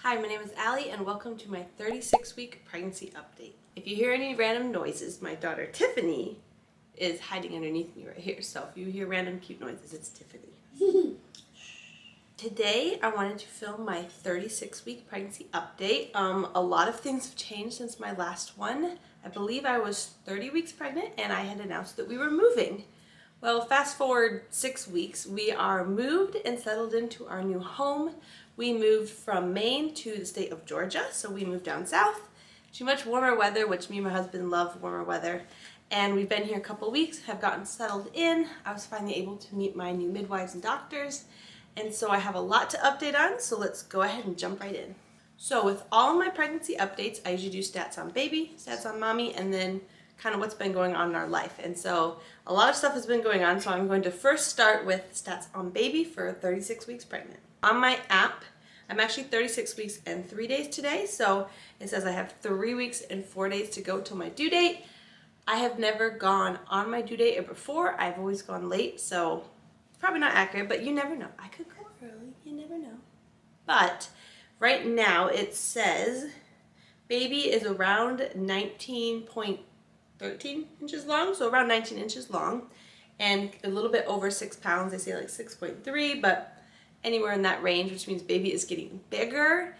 Hi, my name is Allie and welcome to my 36-week pregnancy update. If you hear any random noises, my daughter Tiffany is hiding underneath me right here. So if you hear random cute noises, it's Tiffany. Today I wanted to film my 36-week pregnancy update. A lot of things have changed since my last one. I believe I was 30 weeks pregnant and I had announced that we were moving. Well, fast forward 6 weeks, we are moved and settled into our new home. We moved from Maine to the state of Georgia, so we moved down south to much warmer weather, which me and my husband love warmer weather. And we've been here a couple weeks, have gotten settled in. I was finally able to meet my new midwives and doctors, and so I have a lot to update on, so let's go ahead and jump right in. So with all of my pregnancy updates, I usually do stats on baby, stats on mommy, and then kind of what's been going on in our life. And so a lot of stuff has been going on, so I'm going to first start with stats on baby for 36 weeks pregnant. On my app, I'm actually 36 weeks and 3 days today, so it says I have 3 weeks and 4 days to go till my due date. I have never gone on my due date before. I've always gone late, so it's probably not accurate, but you never know. I could go early, you never know. But right now it says baby is around 19.13 inches long, so around 19 inches long, and a little bit over 6 pounds. They say like 6.3, but anywhere in that range, which means baby is getting bigger.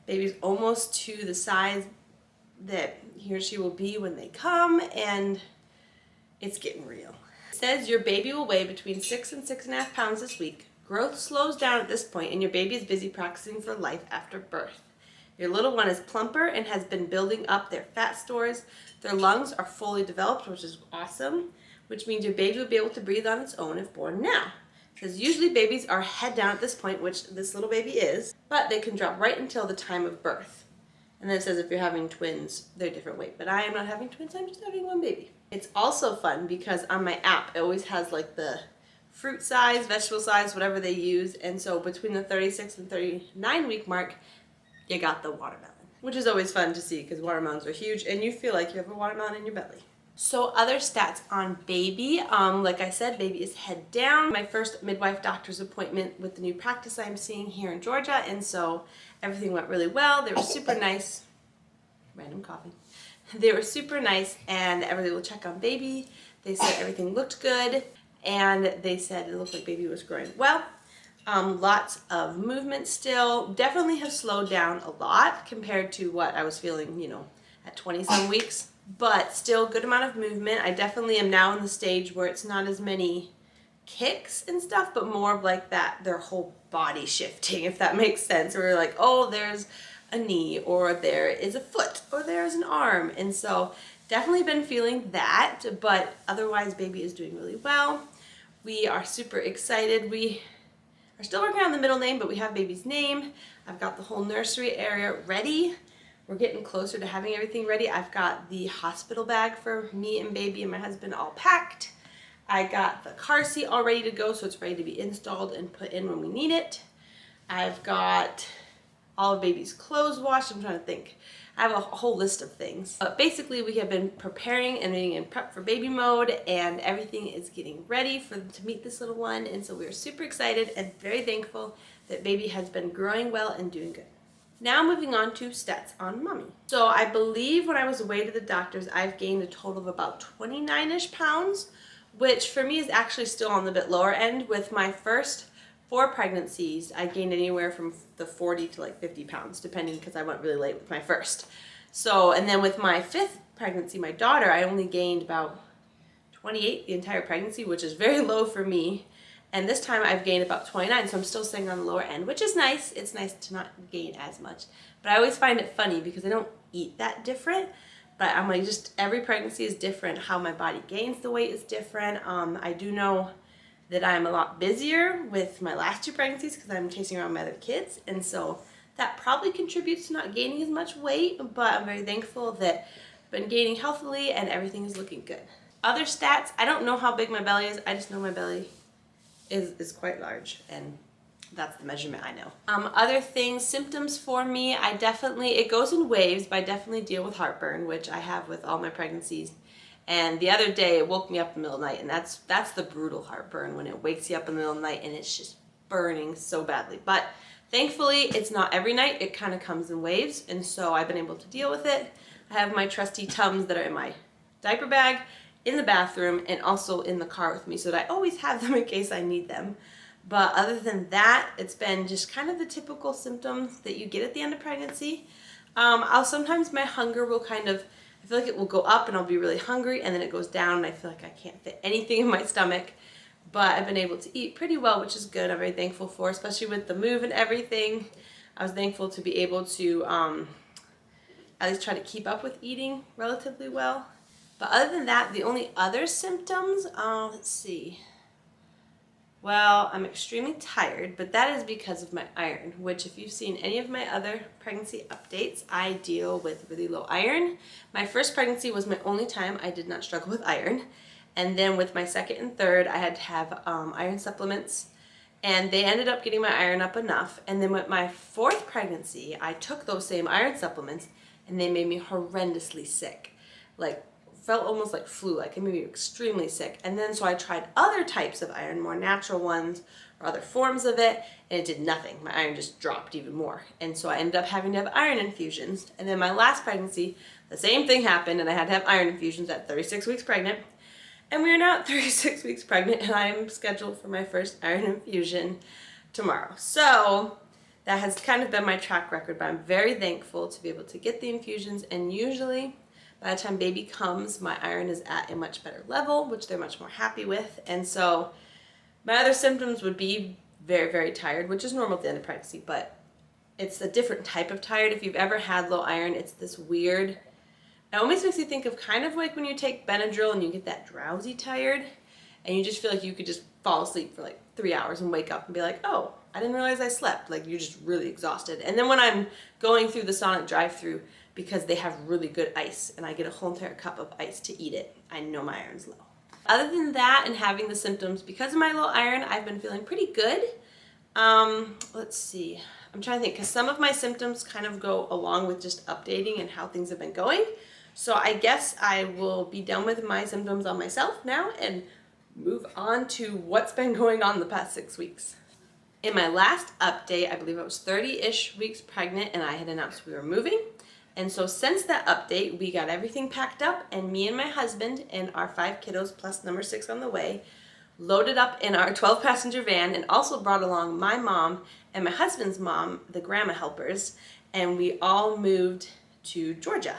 Baby's almost to the size that he or she will be when they come, and it's getting real. It says your baby will weigh between 6 and 6.5 pounds this week. Growth slows down at this point, and your baby is busy practicing for life after birth. Your little one is plumper and has been building up their fat stores. Their lungs are fully developed, which is awesome, which means your baby will be able to breathe on its own if born now. Because usually babies are head down at this point, which this little baby is, but they can drop right until the time of birth. And then it says if you're having twins, they're different weight. But I am not having twins, I'm just having one baby. It's also fun because on my app, it always has like the fruit size, vegetable size, whatever they use. And so between the 36 and 39 week mark, you got the watermelon, which is always fun to see because watermelons are huge and you feel like you have a watermelon in your belly. So other stats on baby, like I said, baby is head down. My first midwife doctor's appointment with the new practice I'm seeing here in Georgia, and so everything went really well. They were super nice. Random coughing. They were super nice, and everybody will check on baby. They said everything looked good, and they said it looked like baby was growing well. Lots of movement still. Definitely have slowed down a lot compared to what I was feeling, at 20-some weeks. But still good amount of movement. I definitely am now in the stage where it's not as many kicks and stuff, but more of like that, their whole body shifting, if that makes sense. Where you're like, oh, there's a knee, or there is a foot, or there's an arm. And so definitely been feeling that, but otherwise baby is doing really well. We are super excited. We are still working on the middle name, but we have baby's name. I've got the whole nursery area ready. We're getting closer to having everything ready. I've got the hospital bag for me and baby and my husband all packed. I got the car seat all ready to go, so it's ready to be installed and put in when we need it. I've got all of baby's clothes washed. I'm trying to think. I have a whole list of things. But basically, we have been preparing and being in prep for baby mode, and everything is getting ready to meet this little one. And so we are super excited and very thankful that baby has been growing well and doing good. Now moving on to stats on mommy. So I believe when I was away to the doctors, I've gained a total of about 29-ish pounds, which for me is actually still on the bit lower end. With my first 4 pregnancies, I gained anywhere from the 40 to like 50 pounds, depending, because I went really late with my first. So, and then with my 5th pregnancy, my daughter, I only gained about 28 the entire pregnancy, which is very low for me. And this time I've gained about 29, so I'm still staying on the lower end, which is nice. It's nice to not gain as much. But I always find it funny because I don't eat that different. But I'm like, just every pregnancy is different. How my body gains the weight is different. I do know that I'm a lot busier with my last 2 pregnancies because I'm chasing around my other kids. And so that probably contributes to not gaining as much weight. But I'm very thankful that I've been gaining healthily and everything is looking good. Other stats, I don't know how big my belly is. I just know my belly is quite large, and that's the measurement I know. Other things, symptoms for me, it goes in waves, but I definitely deal with heartburn, which I have with all my pregnancies. And the other day it woke me up in the middle of the night, and that's the brutal heartburn, when it wakes you up in the middle of the night and it's just burning so badly. But Thankfully, it's not every night. It kind of comes in waves, and so I've been able to deal with it. I have my trusty Tums that are in my diaper bag, in the bathroom, and also in the car with me, so that I always have them in case I need them. But other than that, it's been just kind of the typical symptoms that you get at the end of pregnancy. Sometimes my hunger will kind of, I feel like it will go up and I'll be really hungry, and then it goes down and I feel like I can't fit anything in my stomach. But I've been able to eat pretty well, which is good. I'm very thankful for, especially with the move and everything. I was thankful to be able to at least try to keep up with eating relatively well. But other than that, the only other symptoms, let's see. Well, I'm extremely tired, but that is because of my iron, which if you've seen any of my other pregnancy updates, I deal with really low iron. My first pregnancy was my only time I did not struggle with iron. And then with my second and third, I had to have iron supplements, and they ended up getting my iron up enough. And then with my fourth pregnancy, I took those same iron supplements, and they made me horrendously sick. Like, felt almost like flu, like it made me extremely sick. And then so I tried other types of iron, more natural ones, or other forms of it, and it did nothing. My iron just dropped even more. And so I ended up having to have iron infusions. And then my last pregnancy, the same thing happened, and I had to have iron infusions at 36 weeks pregnant. And we are now at 36 weeks pregnant, and I am scheduled for my first iron infusion tomorrow. So that has kind of been my track record, but I'm very thankful to be able to get the infusions, and usually by the time baby comes, my iron is at a much better level, which they're much more happy with. And so my other symptoms would be very, very tired, which is normal at the end of pregnancy, but it's a different type of tired. If you've ever had low iron, it's this weird, it almost makes you think of kind of like when you take Benadryl and you get that drowsy tired, and you just feel like you could just fall asleep for like 3 hours and wake up and be like, oh, I didn't realize I slept. Like, you're just really exhausted. And then when I'm going through the Sonic drive-thru, because they have really good ice and I get a whole entire cup of ice to eat it, I know my iron's low. Other than that and having the symptoms, because of my low iron, I've been feeling pretty good. Let's see. I'm trying to think, because some of my symptoms kind of go along with just updating and how things have been going. So I guess I will be done with my symptoms on myself now and move on to what's been going on the past 6 weeks. In my last update, I believe I was 30-ish weeks pregnant, and I had announced we were moving. And so since that update, we got everything packed up, and me and my husband and our 5 kiddos plus number 6 on the way loaded up in our 12-passenger van, and also brought along my mom and my husband's mom, the grandma helpers, and we all moved to Georgia.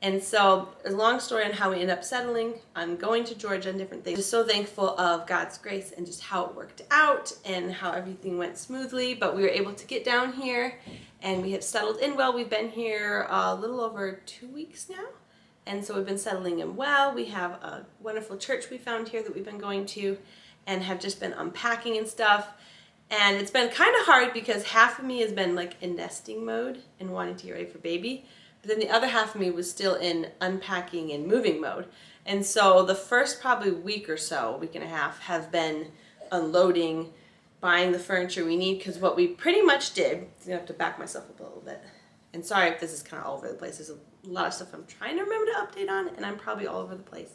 And so, a long story on how we ended up settling on going to Georgia and different things. Just so thankful of God's grace and just how it worked out and how everything went smoothly. But we were able to get down here, and we have settled in well. We've been here a little over 2 weeks now. And so we've been settling in well. We have a wonderful church we found here that we've been going to, and have just been unpacking and stuff. And it's been kind of hard because half of me has been like in nesting mode and wanting to get ready for baby. But then the other half of me was still in unpacking and moving mode. And so the first probably week or so, week and a half, have been unloading, buying the furniture we need, because what we pretty much did, I'm gonna have to back myself up a little bit. And sorry if this is kind of all over the place. There's a lot of stuff I'm trying to remember to update on, and I'm probably all over the place.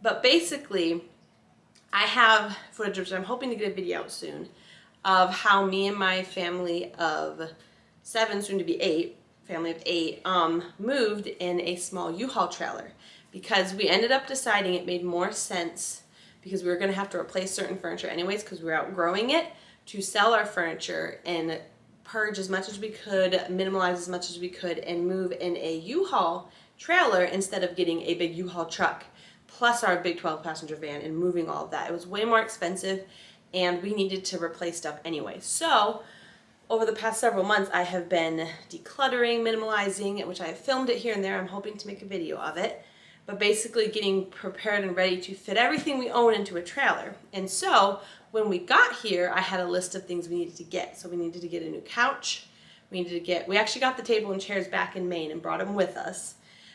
But basically, I have footage, which I'm hoping to get a video out soon, of how me and my family of 7, soon to be 8, family of 8, moved in a small U-Haul trailer, because we ended up deciding it made more sense, because we were going to have to replace certain furniture anyways because we were outgrowing it, to sell our furniture and purge as much as we could, minimalize as much as we could, and move in a U-Haul trailer instead of getting a big U-Haul truck plus our big 12-passenger van and moving all of that. It was way more expensive, and we needed to replace stuff anyway. So over the past several months, I have been decluttering, minimalizing, which I have filmed it here and there. I'm hoping to make a video of it. But basically getting prepared and ready to fit everything we own into a trailer. And so when we got here, I had a list of things we needed to get. So we needed to get a new couch. We actually got the table and chairs back in Maine and brought them with us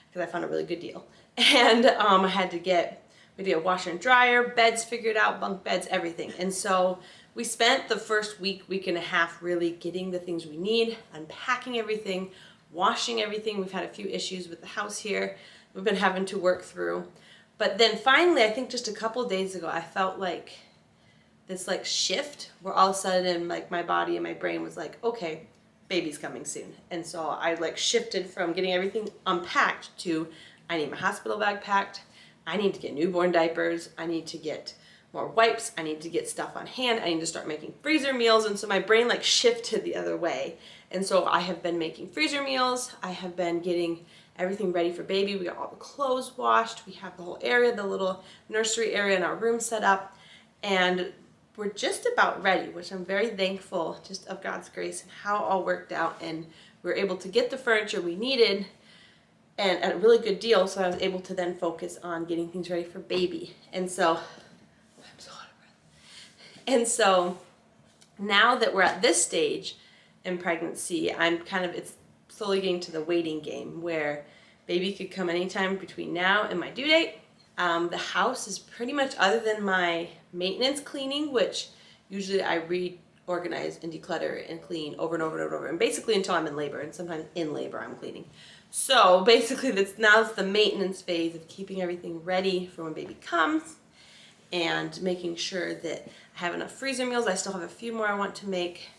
because I found a really good deal. And I had to get, we did a washer and dryer, beds figured out, bunk beds, everything. And so we spent the first week and a half really getting the things we need, unpacking everything, washing everything. We've had a few issues with the house here we've been having to work through. But then finally, I think just a couple days ago, I felt like this like shift where all of a sudden like my body and my brain was like, okay, baby's coming soon. And so I like shifted from getting everything unpacked to I need my hospital bag packed. I need to get newborn diapers. I need to get more wipes. I need to get stuff on hand. I need to start making freezer meals. And so my brain like shifted the other way. And so I have been making freezer meals. I have been getting everything ready for baby. We got all the clothes washed. We have the whole area, the little nursery area in our room set up. And we're just about ready, which I'm very thankful just of God's grace and how it all worked out. And we were able to get the furniture we needed and at a really good deal. So I was able to then focus on getting things ready for baby. And so, I'm so out of breath. And so now that we're at this stage in pregnancy, it's slowly getting to the waiting game where baby could come anytime between now and my due date. The house is pretty much, other than my maintenance cleaning, which usually I reorganize and declutter and clean over and over and over, and basically until I'm in labor, and sometimes in labor I'm cleaning. So basically now it's the maintenance phase of keeping everything ready for when baby comes and making sure that I have enough freezer meals. I still have a few more I want to make.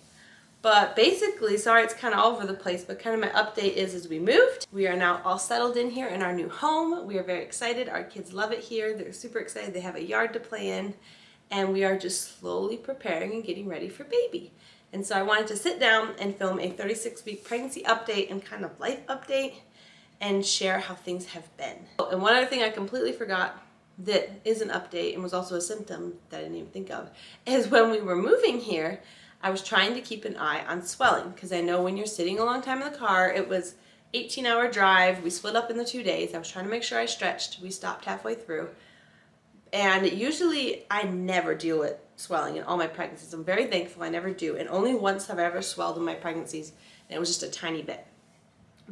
But basically, sorry it's kind of all over the place, but kind of my update is we moved. We are now all settled in here in our new home. We are very excited. Our kids love it here. They're super excited. They have a yard to play in. And we are just slowly preparing and getting ready for baby. And so I wanted to sit down and film a 36-week pregnancy update and kind of life update and share how things have been. And one other thing I completely forgot that is an update and was also a symptom that I didn't even think of is when we were moving here, I was trying to keep an eye on swelling because I know when you're sitting a long time in the car, it was 18-hour drive. We split up in the 2 days. I was trying to make sure I stretched. We stopped halfway through. And usually I never deal with swelling in all my pregnancies. I'm very thankful I never do. And only once have I ever swelled in my pregnancies, and it was just a tiny bit.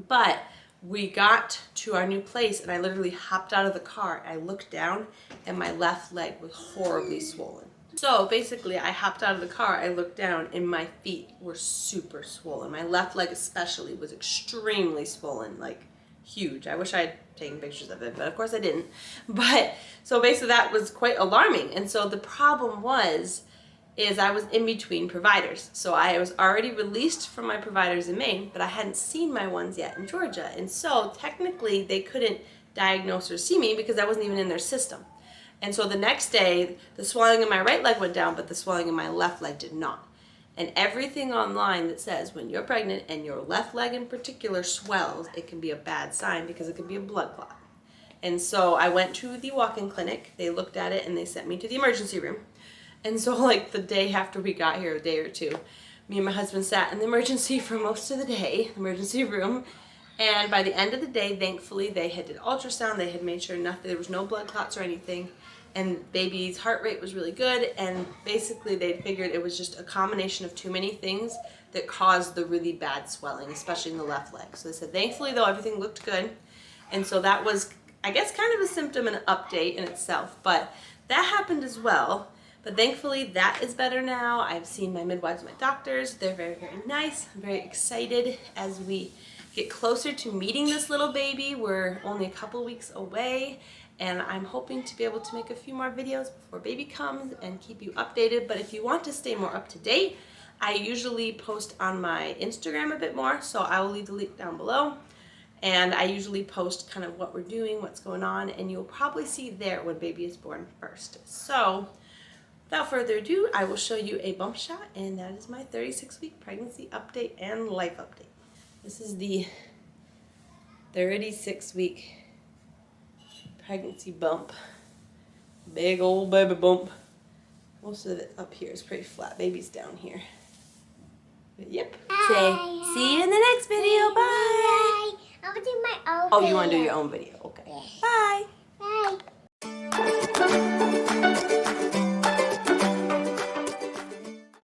But we got to our new place and I literally hopped out of the car. I looked down and my left leg was horribly swollen. So basically I hopped out of the car, I looked down and my feet were super swollen. My left leg especially was extremely swollen, like huge. I wish I had taken pictures of it, but of course I didn't. But so basically that was quite alarming. And so the problem is I was in between providers. So I was already released from my providers in Maine, but I hadn't seen my ones yet in Georgia. And so technically they couldn't diagnose or see me because I wasn't even in their system. And so the next day, the swelling in my right leg went down, but the swelling in my left leg did not. And everything online that says when you're pregnant and your left leg in particular swells, it can be a bad sign because it could be a blood clot. And so I went to the walk-in clinic. They looked at it and they sent me to the emergency room. And so like the day after we got here, a day or two, me and my husband sat in the emergency for most of the day, emergency room. And by the end of the day, thankfully, they had did ultrasound. They had made sure there was no blood clots or anything. And baby's heart rate was really good. And basically, they figured it was just a combination of too many things that caused the really bad swelling, especially in the left leg. So they said, thankfully, though, everything looked good. And so that was, I guess, kind of a symptom and an update in itself. But that happened as well. But thankfully, that is better now. I've seen my midwives, my doctors. They're very, very nice. I'm very excited as we get closer to meeting this little baby. We're only a couple weeks away. And I'm hoping to be able to make a few more videos before baby comes and keep you updated. But if you want to stay more up to date, I usually post on my Instagram a bit more. So I will leave the link down below. And I usually post kind of what we're doing, what's going on. And you'll probably see there when baby is born first. So without further ado, I will show you a bump shot. And that is my 36-week pregnancy update and life update. This is the 36-week pregnancy bump. Big old baby bump. Most of it up here is pretty flat. Baby's down here. But yep. Say, see you in the next video. Bye. I want to do my own video. Oh, you want to do your own video? Okay. Bye.